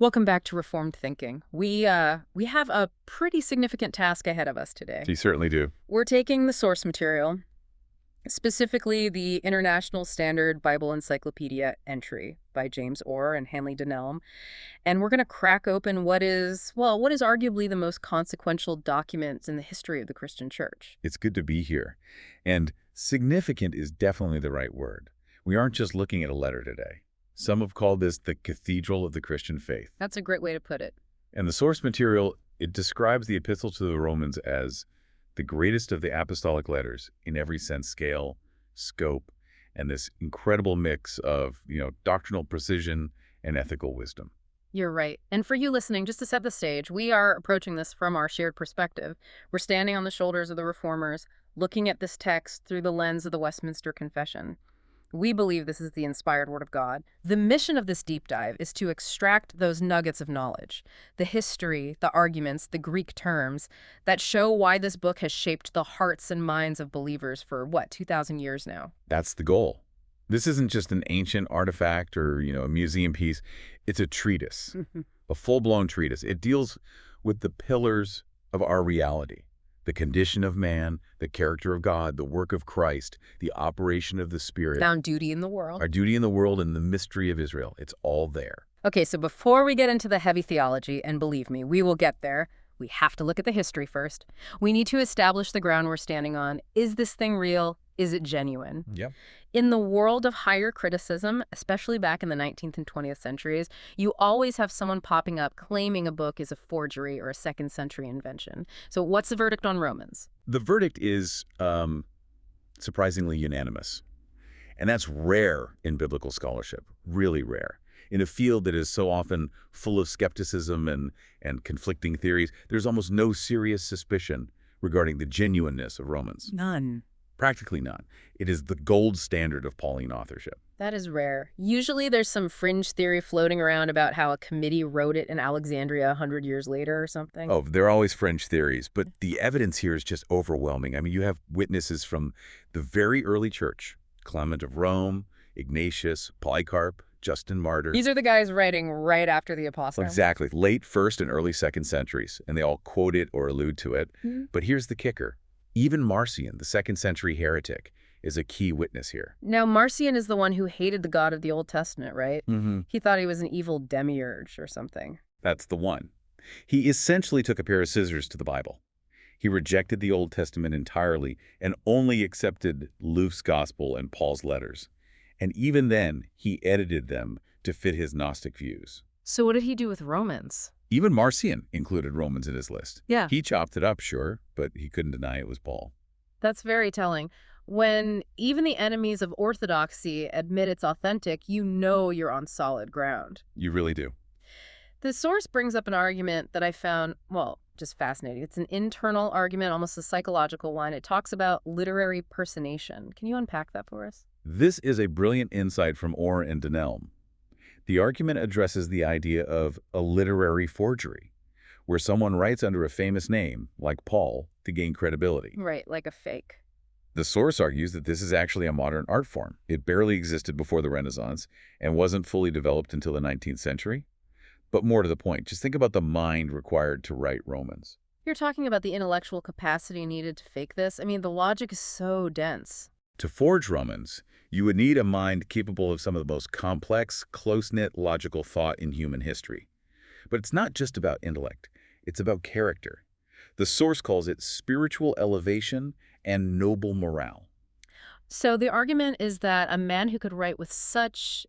Welcome back to Reformed Thinking. We have a pretty significant task ahead of us today. You certainly do. We're taking the source material, specifically the International Standard Bible Encyclopedia entry by James Orr and Hanley Denelm, and we're going to crack open what is arguably the most consequential document in the history of the Christian church. It's good to be here. And significant is definitely the right word. We aren't just looking at a letter today. Some have called this the cathedral of the Christian faith. That's a great way to put it. And the source material, it describes the Epistle to the Romans as the greatest of the apostolic letters in every sense, scale, scope, and this incredible mix of, doctrinal precision and ethical wisdom. You're right. And for you listening, just to set the stage, we are approaching this from our shared perspective. We're standing on the shoulders of the Reformers, looking at this text through the lens of the Westminster Confession. We believe this is the inspired Word of God. The mission of this deep dive is to extract those nuggets of knowledge, the history, the arguments, the Greek terms that show why this book has shaped the hearts and minds of believers for, 2,000 years now. That's the goal. This isn't just an ancient artifact or, a museum piece. It's a treatise, a full-blown treatise. It deals with the pillars of our reality. The condition of man, the character of God, the work of Christ, the operation of the Spirit. Found duty in the world. Our duty in the world and the mystery of Israel. It's all there. Okay, so before we get into the heavy theology, and believe me, we will get there, we have to look at the history first. We need to establish the ground we're standing on. Is this thing real? Is it genuine? Yep. In the world of higher criticism, especially back in the 19th and 20th centuries, you always have someone popping up claiming a book is a forgery or a second century invention. So what's the verdict on Romans? The verdict is surprisingly unanimous. And that's rare in biblical scholarship, really rare. In a field that is so often full of skepticism and conflicting theories, there's almost no serious suspicion regarding the genuineness of Romans. None. Practically none. It is the gold standard of Pauline authorship. That is rare. Usually there's some fringe theory floating around about how a committee wrote it in Alexandria 100 years later or something. Oh, there are always fringe theories, but the evidence here is just overwhelming. I mean, you have witnesses from the very early church, Clement of Rome, Ignatius, Polycarp, Justin Martyr. These are the guys writing right after the Apostle. Exactly. Late 1st and early 2nd centuries, and they all quote it or allude to it. But here's the kicker. Even Marcion, the 2nd century heretic, is a key witness here. Now, Marcion is the one who hated the God of the Old Testament, right? He thought he was an evil demiurge or something. That's the one. He essentially took a pair of scissors to the Bible. He rejected the Old Testament entirely and only accepted Luke's Gospel and Paul's letters. And even then, he edited them to fit his Gnostic views. So what did he do with Romans? Even Marcion included Romans in his list. Yeah. He chopped it up, sure, but he couldn't deny it was Paul. That's very telling. When even the enemies of orthodoxy admit it's authentic, you know you're on solid ground. You really do. The source brings up an argument that I found, just fascinating. It's an internal argument, almost a psychological one. It talks about literary personation. Can you unpack that for us? This is a brilliant insight from Orr and Denelm. The argument addresses the idea of a literary forgery, where someone writes under a famous name, like Paul, to gain credibility. Right, like a fake. The source argues that this is actually a modern art form. It barely existed before the Renaissance and wasn't fully developed until the 19th century. But more to the point, just think about the mind required to write Romans. You're talking about the intellectual capacity needed to fake this? I mean, the logic is so dense. To forge Romans, you would need a mind capable of some of the most complex, close-knit logical thought in human history. But it's not just about intellect. It's about character. The source calls it spiritual elevation and noble morale. So the argument is that a man who could write with such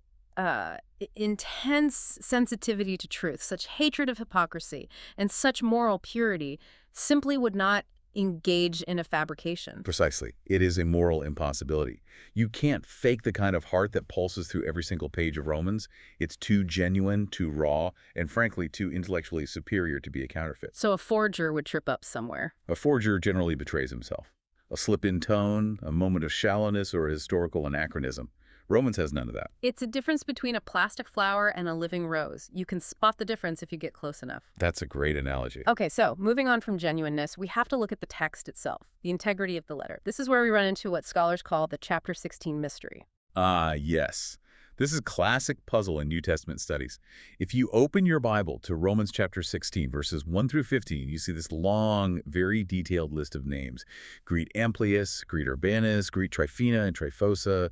intense sensitivity to truth, such hatred of hypocrisy, and such moral purity simply would not engage in a fabrication. Precisely. It is a moral impossibility. You can't fake the kind of heart that pulses through every single page of Romans. It's too genuine, too raw, and frankly, too intellectually superior to be a counterfeit. So a forger would trip up somewhere. A forger generally betrays himself. A slip in tone, a moment of shallowness, or a historical anachronism. Romans has none of that. It's a difference between a plastic flower and a living rose. You can spot the difference if you get close enough. That's a great analogy. Okay, so moving on from genuineness, we have to look at the text itself, the integrity of the letter. This is where we run into what scholars call the chapter 16 mystery. Ah, yes. This is classic puzzle in New Testament studies. If you open your Bible to Romans chapter 16, verses 1 through 15, you see this long, very detailed list of names. Greet Amplius, greet Urbanus, greet Tryphena and Tryphosa,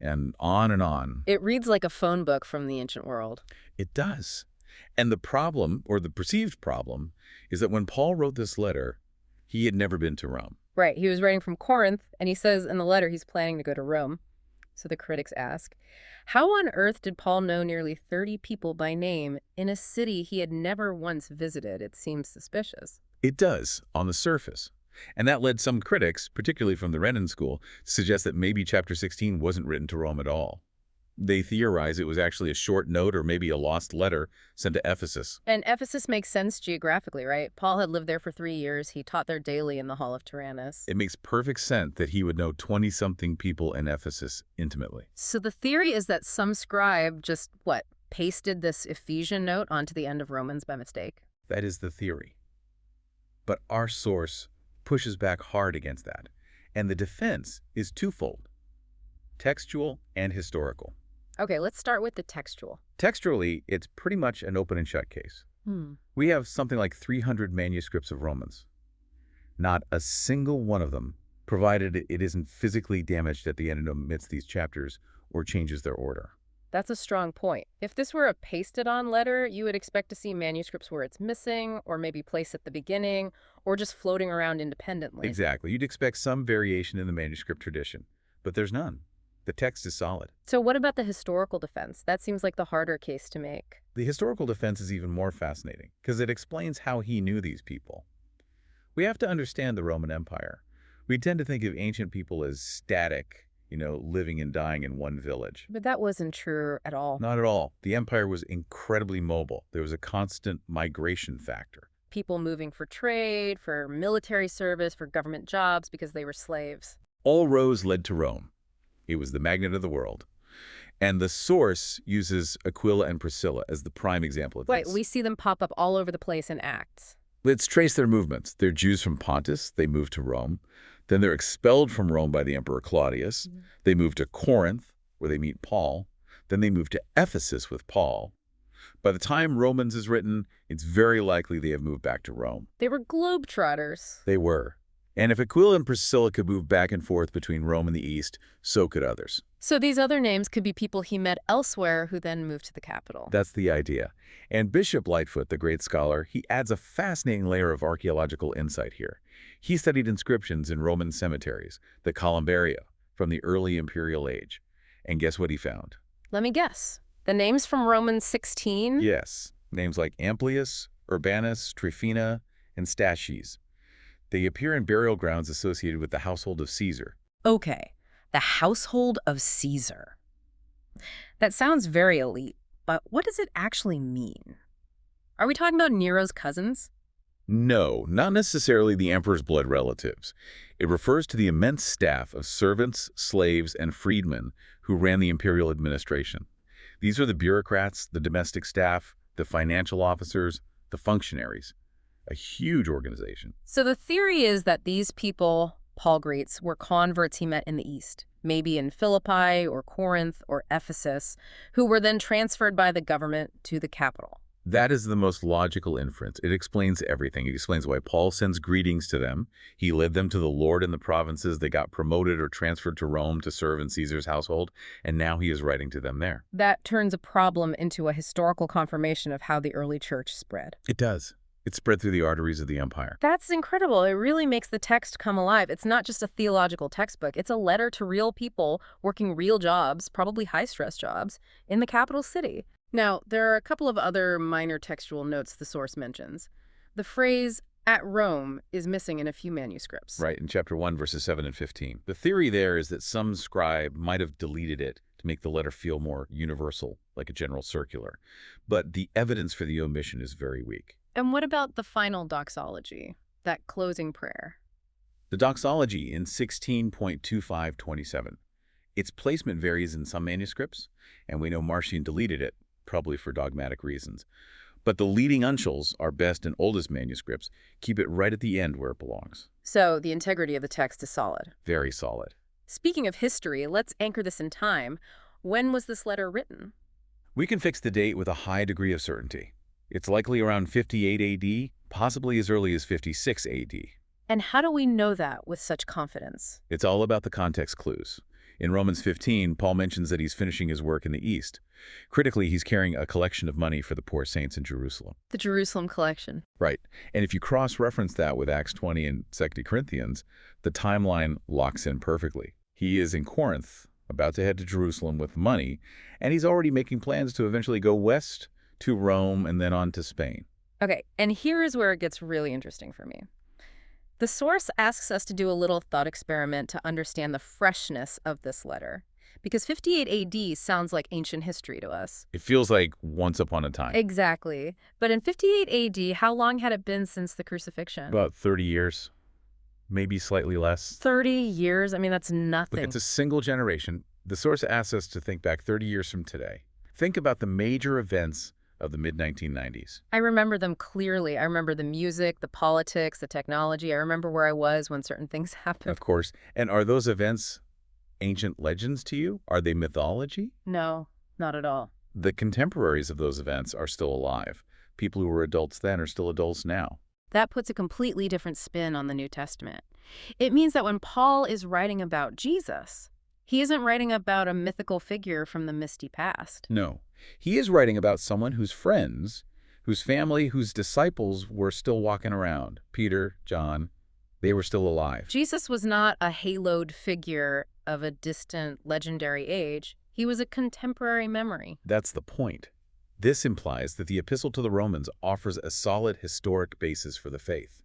and on and on. It reads like a phone book from the ancient world. It does. And the problem, or the perceived problem, is that when Paul wrote this letter, he had never been to Rome. Right, he was writing from Corinth, and he says in the letter he's planning to go to Rome. So the critics ask, how on earth did Paul know nearly 30 people by name in a city he had never once visited? It seems suspicious. It does, on the surface. And that led some critics, particularly from the Renan School, to suggest that maybe chapter 16 wasn't written to Rome at all. They theorize it was actually a short note or maybe a lost letter sent to Ephesus. And Ephesus makes sense geographically, right? Paul had lived there for 3 years. He taught there daily in the Hall of Tyrannus. It makes perfect sense that he would know 20-something people in Ephesus intimately. So the theory is that some scribe just, pasted this Ephesian note onto the end of Romans by mistake? That is the theory. But our source pushes back hard against that. And the defense is twofold: textual and historical. Okay, let's start with the textual. Textually, it's pretty much an open and shut case. We have something like 300 manuscripts of Romans. Not a single one of them, provided it isn't physically damaged at the end and omits these chapters or changes their order. That's a strong point. If this were a pasted-on letter, you would expect to see manuscripts where it's missing, or maybe placed at the beginning, or just floating around independently. Exactly. You'd expect some variation in the manuscript tradition, but there's none. The text is solid. So what about the historical defense? That seems like the harder case to make. The historical defense is even more fascinating because it explains how he knew these people. We have to understand the Roman Empire. We tend to think of ancient people as static, living and dying in one village. But that wasn't true at all. Not at all. The empire was incredibly mobile. There was a constant migration factor. People moving for trade, for military service, for government jobs because they were slaves. All roads led to Rome. It was the magnet of the world. And the source uses Aquila and Priscilla as the prime example of this. Right, we see them pop up all over the place in Acts. Let's trace their movements. They're Jews from Pontus. They moved to Rome. Then they're expelled from Rome by the Emperor Claudius. They move to Corinth, where they meet Paul. Then they move to Ephesus with Paul. By the time Romans is written, it's very likely they have moved back to Rome. They were globetrotters. They were. And if Aquila and Priscilla could move back and forth between Rome and the East, so could others. So these other names could be people he met elsewhere who then moved to the capital. That's the idea. And Bishop Lightfoot, the great scholar, he adds a fascinating layer of archaeological insight here. He studied inscriptions in Roman cemeteries, the columbaria, from the early imperial age. And guess what he found? Let me guess. The names from Romans 16? Yes. Names like Amplius, Urbanus, Tryphena, and Stachys. They appear in burial grounds associated with the household of Caesar. Okay, the household of Caesar. That sounds very elite, but what does it actually mean? Are we talking about Nero's cousins? No, not necessarily the emperor's blood relatives. It refers to the immense staff of servants, slaves, and freedmen who ran the imperial administration. These are the bureaucrats, the domestic staff, the financial officers, the functionaries. A huge organization. So the theory is that these people Paul greets were converts he met in the East, maybe in Philippi or Corinth or Ephesus, who were then transferred by the government to the capital. That is the most logical inference. It explains everything. It explains why Paul sends greetings to them. He led them to the Lord in the provinces. They got promoted or transferred to Rome to serve in Caesar's household, and now he is writing to them there. That turns a problem into a historical confirmation of how the early church spread. It does. It spread through the arteries of the empire. That's incredible. It really makes the text come alive. It's not just a theological textbook. It's a letter to real people working real jobs, probably high-stress jobs, in the capital city. Now, there are a couple of other minor textual notes the source mentions. The phrase, "at Rome," is missing in a few manuscripts. Right, in chapter 1, verses 7 and 15. The theory there is that some scribe might have deleted it to make the letter feel more universal, like a general circular. But the evidence for the omission is very weak. And what about the final doxology, that closing prayer? The doxology in 16.2527. Its placement varies in some manuscripts, and we know Marcion deleted it, probably for dogmatic reasons. But the leading uncials, our best and oldest manuscripts, keep it right at the end where it belongs. So the integrity of the text is solid. Very solid. Speaking of history, let's anchor this in time. When was this letter written? We can fix the date with a high degree of certainty. It's likely around 58 AD, possibly as early as 56 AD. And how do we know that with such confidence? It's all about the context clues. In Romans 15, Paul mentions that he's finishing his work in the East. Critically, he's carrying a collection of money for the poor saints in Jerusalem. The Jerusalem collection. Right. And if you cross-reference that with Acts 20 and 2 Corinthians, the timeline locks in perfectly. He is in Corinth, about to head to Jerusalem with money, and he's already making plans to eventually go west to Rome and then on to Spain. Okay, and here is where it gets really interesting for me. The source asks us to do a little thought experiment to understand the freshness of this letter, because 58 AD sounds like ancient history to us. It feels like once upon a time. Exactly. But in 58 AD, how long had it been since the crucifixion? About 30 years, maybe slightly less. 30 years? I mean, that's nothing. Look, it's a single generation. The source asks us to think back 30 years from today. Think about the major events of the mid-1990s. I remember them clearly. I remember the music, the politics, the technology. I remember where I was when certain things happened. Of course. And are those events ancient legends to you? Are they mythology? No, not at all. The contemporaries of those events are still alive. People who were adults then are still adults now. That puts a completely different spin on the New Testament. It means that when Paul is writing about Jesus, he isn't writing about a mythical figure from the misty past. No. He is writing about someone whose friends, whose family, whose disciples were still walking around. Peter, John, they were still alive. Jesus was not a haloed figure of a distant, legendary age. He was a contemporary memory. That's the point. This implies that the Epistle to the Romans offers a solid historic basis for the faith.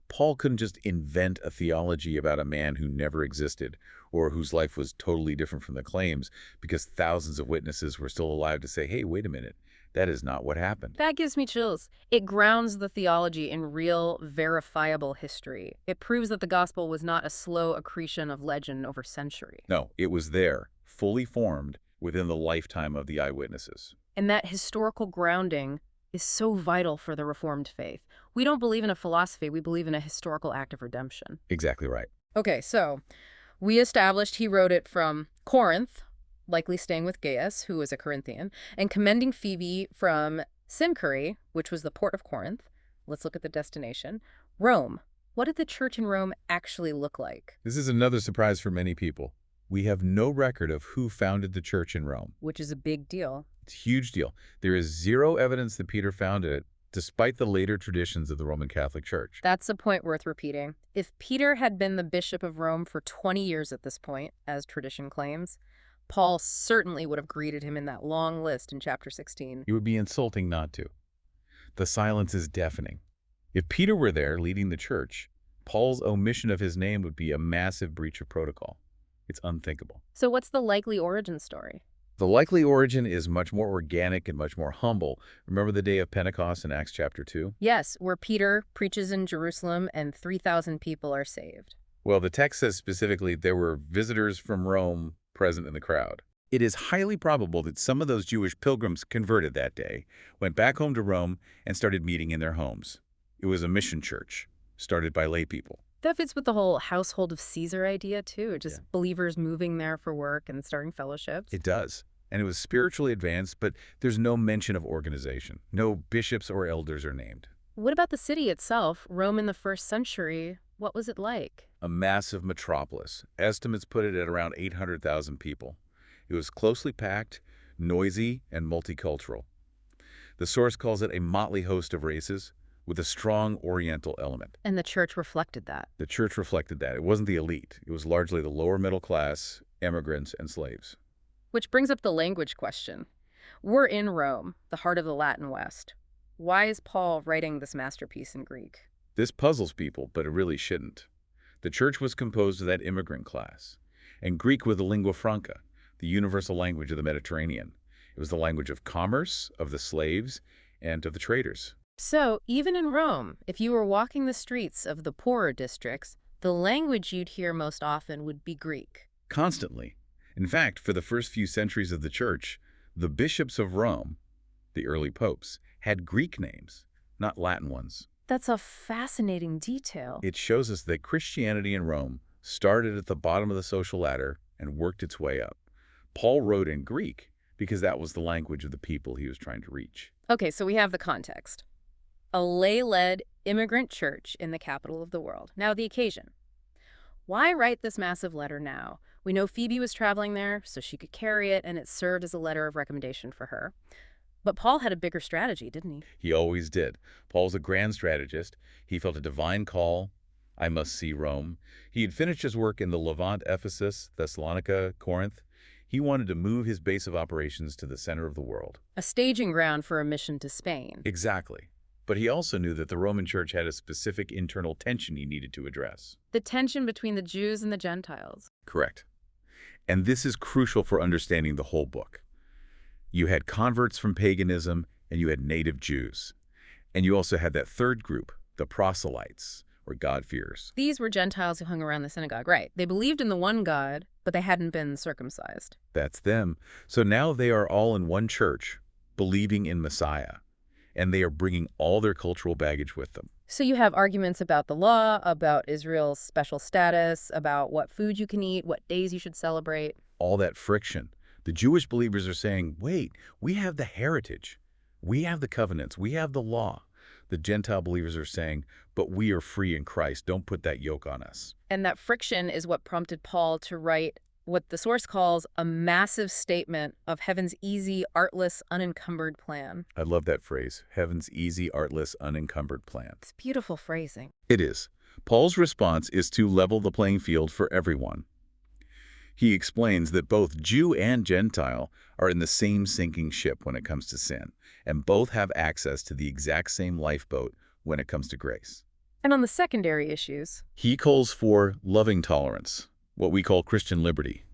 Paul couldn't just invent a theology about a man who never existed or whose life was totally different from the claims because thousands of witnesses were still alive to say, hey, wait a minute, that is not what happened. That gives me chills. It grounds the theology in real, verifiable history. It proves that the gospel was not a slow accretion of legend over centuries. No, it was there, fully formed within the lifetime of the eyewitnesses. And that historical grounding is so vital for the Reformed faith. We don't believe in a philosophy, we believe in a historical act of redemption. Exactly right. Okay, so we established he wrote it from Corinth, likely staying with Gaius, who was a Corinthian, and commending Phoebe from Synchary, which was the port of Corinth. Let's look at the destination. Rome. What did the church in Rome actually look like? This is another surprise for many people. We have no record of who founded the church in Rome. Which is a big deal. It's a huge deal. There is zero evidence that Peter founded it, despite the later traditions of the Roman Catholic Church. That's a point worth repeating. If Peter had been the bishop of Rome for 20 years at this point, as tradition claims, Paul certainly would have greeted him in that long list in chapter 16. It would be insulting not to. The silence is deafening. If Peter were there leading the church, Paul's omission of his name would be a massive breach of protocol. It's unthinkable. So what's the likely origin story? The likely origin is much more organic and much more humble. Remember the day of Pentecost in Acts chapter 2? Yes, where Peter preaches in Jerusalem and 3,000 people are saved. Well, the text says specifically there were visitors from Rome present in the crowd. It is highly probable that some of those Jewish pilgrims converted that day, went back home to Rome, and started meeting in their homes. It was a mission church, started by lay people. That fits with the whole household of Caesar idea, too. Just believers moving there for work and starting fellowships. It does. And it was spiritually advanced, but there's no mention of organization. No bishops or elders are named. What about the city itself? Rome in the 1st century, what was it like? A massive metropolis. Estimates put it at around 800,000 people. It was closely packed, noisy, and multicultural. The source calls it a motley host of races with a strong Oriental element. And the church reflected that. The church reflected that. It wasn't the elite. It was largely the lower middle class, immigrants, and slaves. Which brings up the language question. We're in Rome, the heart of the Latin West. Why is Paul writing this masterpiece in Greek? This puzzles people, but it really shouldn't. The church was composed of that immigrant class, and Greek was the lingua franca, the universal language of the Mediterranean. It was the language of commerce, of the slaves, and of the traders. So, even in Rome, if you were walking the streets of the poorer districts, the language you'd hear most often would be Greek. Constantly. In fact, for the first few centuries of the church, the bishops of Rome, the early popes, had Greek names, not Latin ones. That's a fascinating detail. It shows us that Christianity in Rome started at the bottom of the social ladder and worked its way up. Paul wrote in Greek because that was the language of the people he was trying to reach. Okay, so we have the context. A lay-led immigrant church in the capital of the world. Now the occasion. Why write this massive letter now? We know Phoebe was traveling there, so she could carry it, and it served as a letter of recommendation for her. But Paul had a bigger strategy, didn't he? He always did. Paul's a grand strategist. He felt a divine call. I must see Rome. He had finished his work in the Levant, Ephesus, Thessalonica, Corinth. He wanted to move his base of operations to the center of the world. A staging ground for a mission to Spain. Exactly. But he also knew that the Roman Church had a specific internal tension he needed to address. The tension between the Jews and the Gentiles. Correct. And this is crucial for understanding the whole book. You had converts from paganism, and you had native Jews. And you also had that third group, the proselytes, or God-fearers. These were Gentiles who hung around the synagogue, right? They believed in the one God, but they hadn't been circumcised. That's them. So now they are all in one church, believing in Messiah. And they are bringing all their cultural baggage with them. So you have arguments about the law, about Israel's special status, about what food you can eat, what days you should celebrate. All that friction. The Jewish believers are saying, wait, we have the heritage. We have the covenants. We have the law. The Gentile believers are saying, but we are free in Christ. Don't put that yoke on us. And that friction is what prompted Paul to write what the source calls a massive statement of heaven's easy, artless, unencumbered plan. I love that phrase, heaven's easy, artless, unencumbered plan. It's beautiful phrasing. It is. Paul's response is to level the playing field for everyone. He explains that both Jew and Gentile are in the same sinking ship when it comes to sin, and both have access to the exact same lifeboat when it comes to grace. And on the secondary issues, He calls for loving tolerance, what we call Christian liberty.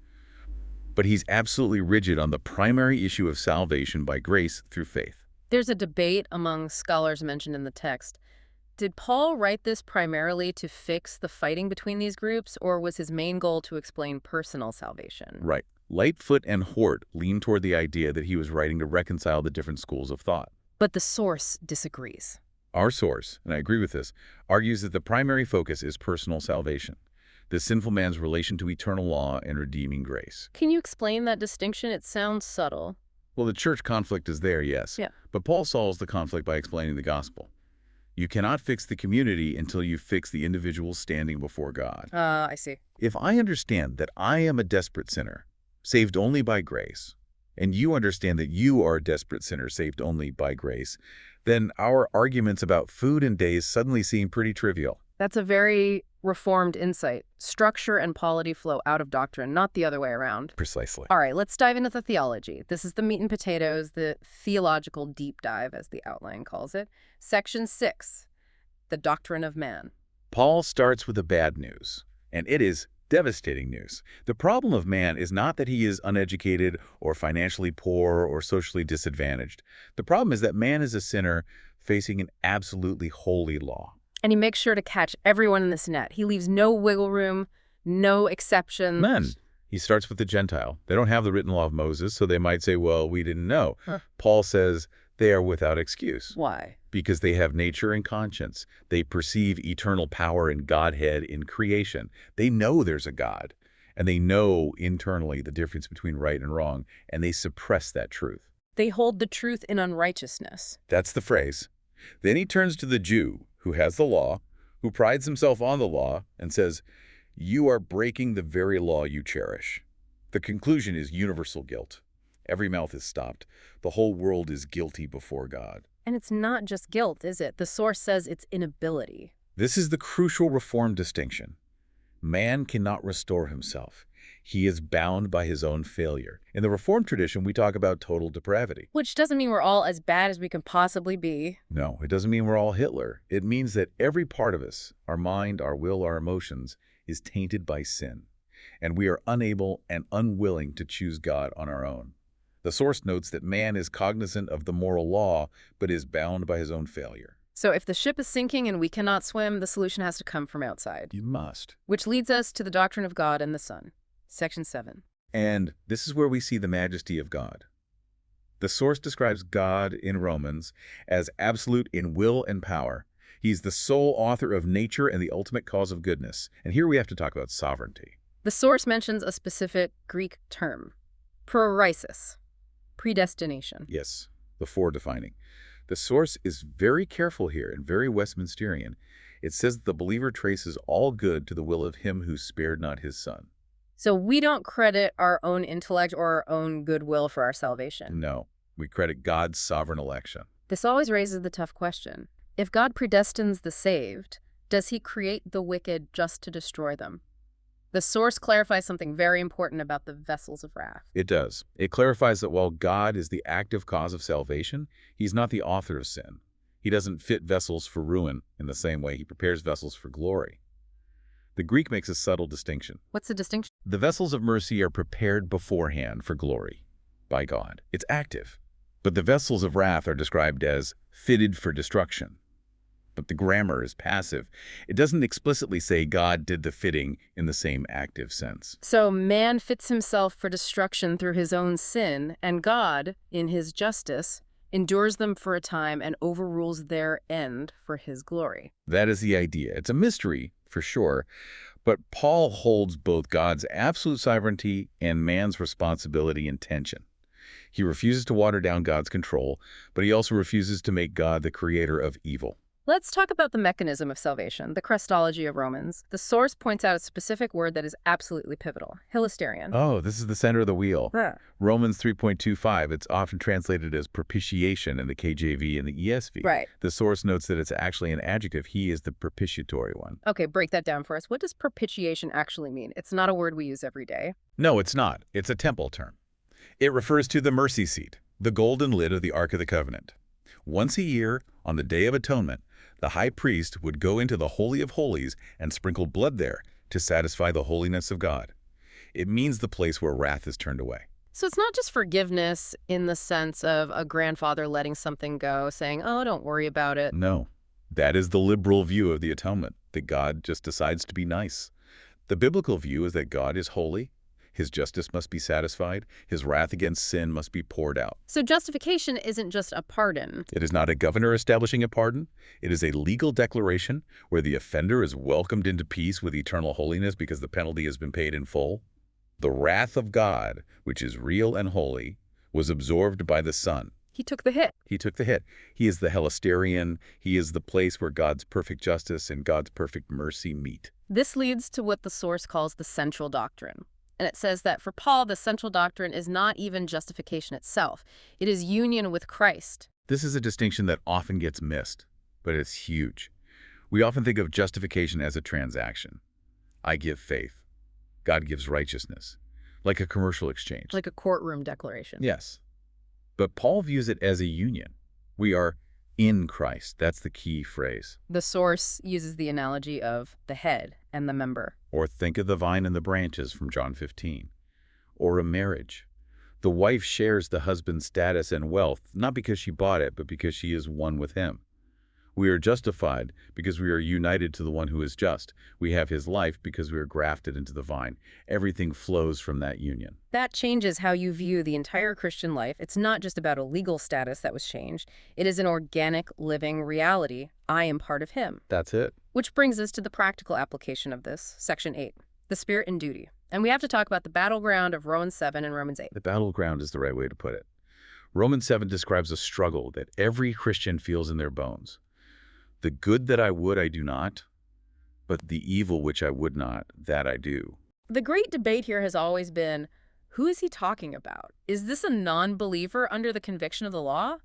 But he's absolutely rigid on the primary issue of salvation by grace through faith. there's a debate among scholars mentioned in the text. Did Paul write this primarily to fix the fighting between these groups, or was his main goal to explain personal salvation? Right. Lightfoot and Hort lean toward the idea that he was writing to reconcile the different schools of thought. But the source disagrees. Our source, and I agree with this, argues that the primary focus is personal salvation, the sinful man's relation to eternal law and redeeming grace. Can you explain that distinction? It sounds subtle. Well, the church conflict is there, yes. Yeah. But Paul solves the conflict by explaining the gospel. You cannot fix the community until you fix the individual standing before God. I see. If I understand that I am a desperate sinner, saved only by grace, and you understand that you are a desperate sinner saved only by grace, then our arguments about food and days suddenly seem pretty trivial. That's a very Reformed insight. Structure and polity flow out of doctrine, not the other way around. Precisely. All right, let's dive into the theology. This is the meat and potatoes, the theological deep dive, as the outline calls it. Section 6, the doctrine of man. Paul starts with the bad news, and it is devastating news. The problem of man is not that he is uneducated or financially poor or socially disadvantaged. The problem is that man is a sinner facing an absolutely holy law. And he makes sure to catch everyone in this net. He leaves no wiggle room, no exceptions. Men. He starts with the Gentile. They don't have the written law of Moses, so they might say, well, we didn't know. Huh. Paul says they are without excuse. Why? Because they have nature and conscience. They perceive eternal power and Godhead in creation. They know there's a God, and they know internally the difference between right and wrong, and they suppress that truth. They hold the truth in unrighteousness. That's the phrase. Then he turns to the Jew, who has the law, who prides himself on the law, and says, you are breaking the very law you cherish. The conclusion is universal guilt. Every mouth is stopped. The whole world is guilty before God. And it's not just guilt, is it? The source says it's inability. This is the crucial Reformed distinction. Man cannot restore himself. He is bound by his own failure. In the Reformed tradition, we talk about total depravity. Which doesn't mean we're all as bad as we can possibly be. No, it doesn't mean we're all Hitler. It means that every part of us, our mind, our will, our emotions, is tainted by sin, and we are unable and unwilling to choose God on our own. The source notes that man is cognizant of the moral law, but is bound by his own failure. So if the ship is sinking and we cannot swim, the solution has to come from outside. You must. Which leads us to the doctrine of God and the Son. Section 7. And this is where we see the majesty of God. The source describes God in Romans as absolute in will and power. He's the sole author of nature and the ultimate cause of goodness. And here we have to talk about sovereignty. The source mentions a specific Greek term, Proreisis, predestination. Yes, the foredefining. The source is very careful here and very Westminsterian. It says that the believer traces all good to the will of him who spared not his son. So we don't credit our own intellect or our own goodwill for our salvation. No, we credit God's sovereign election. This always raises the tough question. If God predestines the saved, does he create the wicked just to destroy them? The source clarifies something very important about the vessels of wrath. It does. It clarifies that while God is the active cause of salvation, he's not the author of sin. He doesn't fit vessels for ruin in the same way he prepares vessels for glory. The Greek makes a subtle distinction. What's the distinction? The vessels of mercy are prepared beforehand for glory by God. It's active. But the vessels of wrath are described as fitted for destruction. But the grammar is passive. It doesn't explicitly say God did the fitting in the same active sense. So man fits himself for destruction through his own sin, and God, in his justice, endures them for a time and overrules their end for his glory. That is the idea. It's a mystery, for sure, but Paul holds both God's absolute sovereignty and man's responsibility in tension. He refuses to water down God's control, but he also refuses to make God the creator of evil. Let's talk about the mechanism of salvation, the Christology of Romans. The source points out a specific word that is absolutely pivotal, hilasterion. Oh, this is the center of the wheel. Huh. Romans 3.25, it's often translated as propitiation in the KJV and the ESV. Right. The source notes that it's actually an adjective. He is the propitiatory one. Okay, break that down for us. What does propitiation actually mean? It's not a word we use every day. No, it's not. It's a temple term. It refers to the mercy seat, the golden lid of the Ark of the Covenant. Once a year, on the Day of Atonement, the high priest would go into the Holy of Holies and sprinkle blood there to satisfy the holiness of God. It means the place where wrath is turned away. So it's not just forgiveness in the sense of a grandfather letting something go, saying, oh, don't worry about it. No, that is the liberal view of the atonement, that God just decides to be nice. The biblical view is that God is holy, his justice must be satisfied, his wrath against sin must be poured out. So justification isn't just a pardon. It is not a governor establishing a pardon. It is a legal declaration where the offender is welcomed into peace with eternal holiness because the penalty has been paid in full. The wrath of God, which is real and holy, was absorbed by the Son. He took the hit. He took the hit. He is the hilasterion. He is the place where God's perfect justice and God's perfect mercy meet. This leads to what the source calls the central doctrine. And it says that for Paul, the central doctrine is not even justification itself. It is union with Christ. This is a distinction that often gets missed, but it's huge. We often think of justification as a transaction. I give faith. God gives righteousness, like a commercial exchange. Like a courtroom declaration. Yes. But Paul views it as a union. We are in Christ. That's the key phrase. The source uses the analogy of the head and the member. Or think of the vine and the branches from John 15. Or a marriage. The wife shares the husband's status and wealth, not because she bought it, but because she is one with him. We are justified because we are united to the one who is just. We have his life because we are grafted into the vine. Everything flows from that union. That changes how you view the entire Christian life. It's not just about a legal status that was changed. It is an organic, living reality. I am part of him. That's it. Which brings us to the practical application of this, Section 8, the Spirit and duty. And we have to talk about the battleground of Romans 7 and Romans 8. The battleground is the right way to put it. Romans 7 describes a struggle that every Christian feels in their bones. The good that I would, I do not, but the evil which I would not, that I do. The great debate here has always been, who is he talking about? Is this a non-believer under the conviction of the law?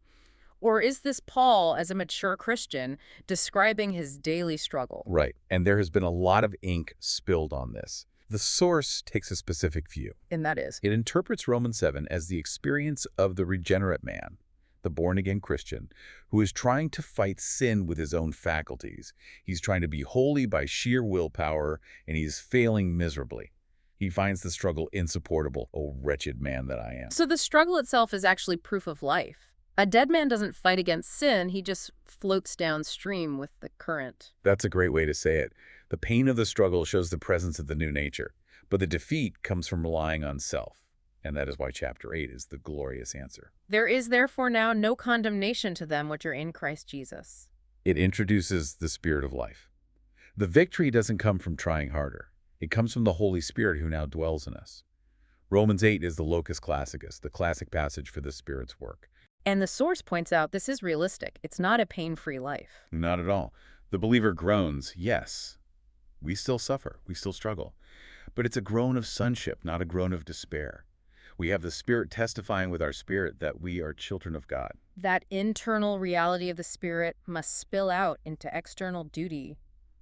Or is this Paul, as a mature Christian, describing his daily struggle? Right, and there has been a lot of ink spilled on this. The source takes a specific view. And that is? It interprets Romans 7 as the experience of the regenerate man, the born-again Christian, who is trying to fight sin with his own faculties. He's trying to be holy by sheer willpower, and he's failing miserably. He finds the struggle insupportable. Oh, wretched man that I am. So the struggle itself is actually proof of life. A dead man doesn't fight against sin, he just floats downstream with the current. That's a great way to say it. The pain of the struggle shows the presence of the new nature, but the defeat comes from relying on self. And that is why chapter 8 is the glorious answer. There is therefore now no condemnation to them which are in Christ Jesus. It introduces the Spirit of life. The victory doesn't come from trying harder. It comes from the Holy Spirit who now dwells in us. Romans 8 is the locus classicus, the classic passage for the Spirit's work. And the source points out this is realistic. It's not a pain-free life. Not at all. The believer groans, yes. We still suffer, we still struggle. But it's a groan of sonship, not a groan of despair. We have the Spirit testifying with our spirit that we are children of God. That internal reality of the Spirit must spill out into external duty,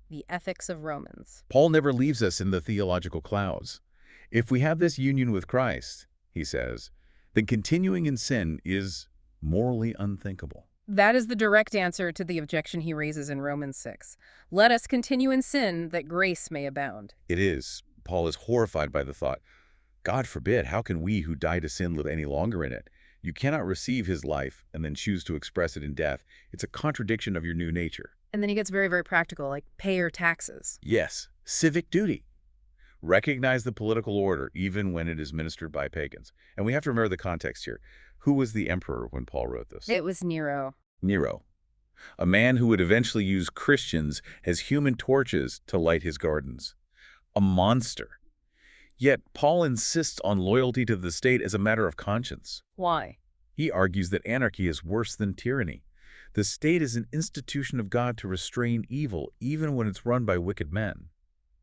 the ethics of Romans. Paul never leaves us in the theological clouds. If we have this union with Christ, he says, then continuing in sin is morally unthinkable. That is the direct answer to the objection he raises in Romans 6. Let us continue in sin that grace may abound. It is. Paul is horrified by the thought, God forbid, how can we who die to sin live any longer in it? You cannot receive his life and then choose to express it in death. It's a contradiction of your new nature. And then he gets very, very practical, like pay your taxes. Yes, civic duty. Recognize the political order, even when it is ministered by pagans. And we have to remember the context here. Who was the emperor when Paul wrote this? It was Nero. Nero. A man who would eventually use Christians as human torches to light his gardens. A monster. Yet Paul insists on loyalty to the state as a matter of conscience. Why? He argues that anarchy is worse than tyranny. The state is an institution of God to restrain evil, even when it's run by wicked men.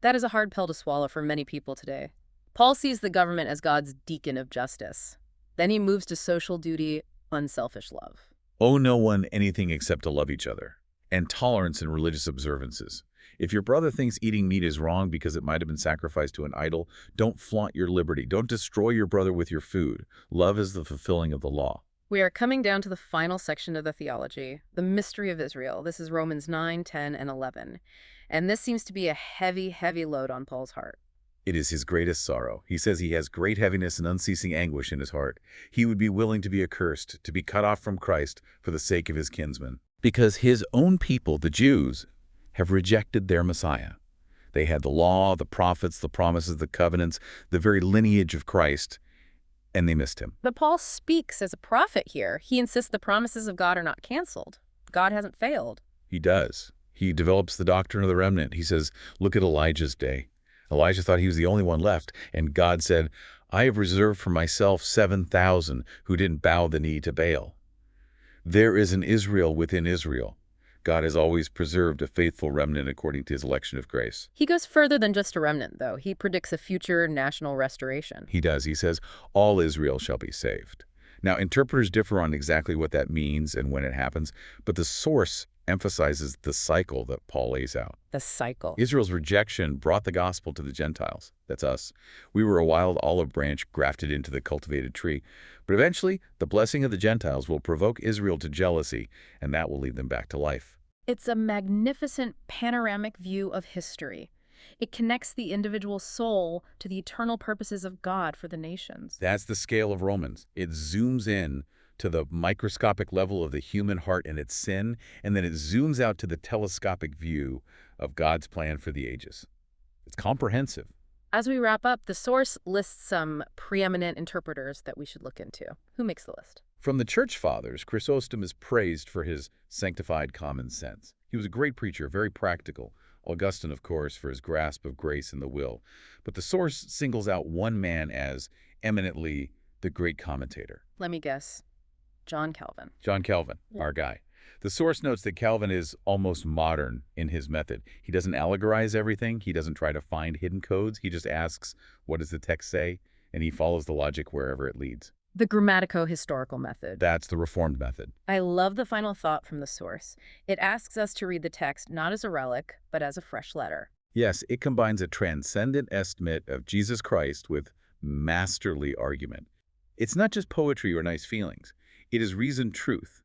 That is a hard pill to swallow for many people today. Paul sees the government as God's deacon of justice. Then he moves to social duty, unselfish love. Owe no one anything except to love each other, and tolerance in religious observances. If your brother thinks eating meat is wrong because it might have been sacrificed to an idol, don't flaunt your liberty. Don't destroy your brother with your food. Love is the fulfilling of the law. We are coming down to the final section of the theology, the mystery of Israel. This is Romans 9, 10, and 11. And this seems to be a heavy, heavy load on Paul's heart. It is his greatest sorrow. He says he has great heaviness and unceasing anguish in his heart. He would be willing to be accursed, to be cut off from Christ for the sake of his kinsmen. Because his own people, the Jews, have rejected their Messiah. They had the law, the prophets, the promises, the covenants, the very lineage of Christ, and they missed him. But Paul speaks as a prophet here. He insists the promises of God are not canceled. God hasn't failed. He does. He develops the doctrine of the remnant. He says, look at Elijah's day. Elijah thought he was the only one left, and God said, I have reserved for myself 7,000 who didn't bow the knee to Baal. There is an Israel within Israel. God has always preserved a faithful remnant according to his election of grace. He goes further than just a remnant, though. He predicts a future national restoration. He does. He says, all Israel shall be saved. Now, interpreters differ on exactly what that means and when it happens, but the source emphasizes the cycle that Paul lays out. The cycle. Israel's rejection brought the gospel to the Gentiles. That's us. We were a wild olive branch grafted into the cultivated tree. But eventually, the blessing of the Gentiles will provoke Israel to jealousy, and that will lead them back to life. It's a magnificent panoramic view of history. It connects the individual soul to the eternal purposes of God for the nations. That's the scale of Romans. It zooms in to the microscopic level of the human heart and its sin, and then it zooms out to the telescopic view of God's plan for the ages. It's comprehensive. As we wrap up, the source lists some preeminent interpreters that we should look into. Who makes the list? From the Church Fathers, Chrysostom is praised for his sanctified common sense. He was a great preacher, very practical. Augustine, of course, for his grasp of grace and the will. But the source singles out one man as eminently the great commentator. Let me guess. John Calvin. John Calvin, our guy. The source notes that Calvin is almost modern in his method. He doesn't allegorize everything. He doesn't try to find hidden codes. He just asks, what does the text say? And he follows the logic wherever it leads. The grammatico-historical method. That's the Reformed method. I love the final thought from the source. It asks us to read the text not as a relic, but as a fresh letter. Yes, it combines a transcendent estimate of Jesus Christ with masterly argument. It's not just poetry or nice feelings. It is reasoned truth.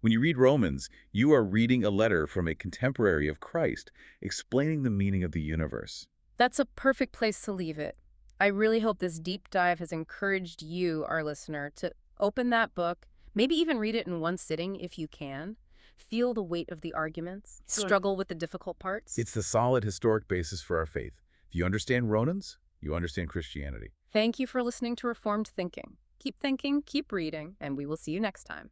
When you read Romans, you are reading a letter from a contemporary of Christ, explaining the meaning of the universe. That's a perfect place to leave it. I really hope this deep dive has encouraged you, our listener, to open that book, maybe even read it in one sitting if you can. Feel the weight of the arguments, struggle with the difficult parts. It's the solid historic basis for our faith. If you understand Romans, you understand Christianity. Thank you for listening to Reformed Thinking. Keep thinking, keep reading, and we will see you next time.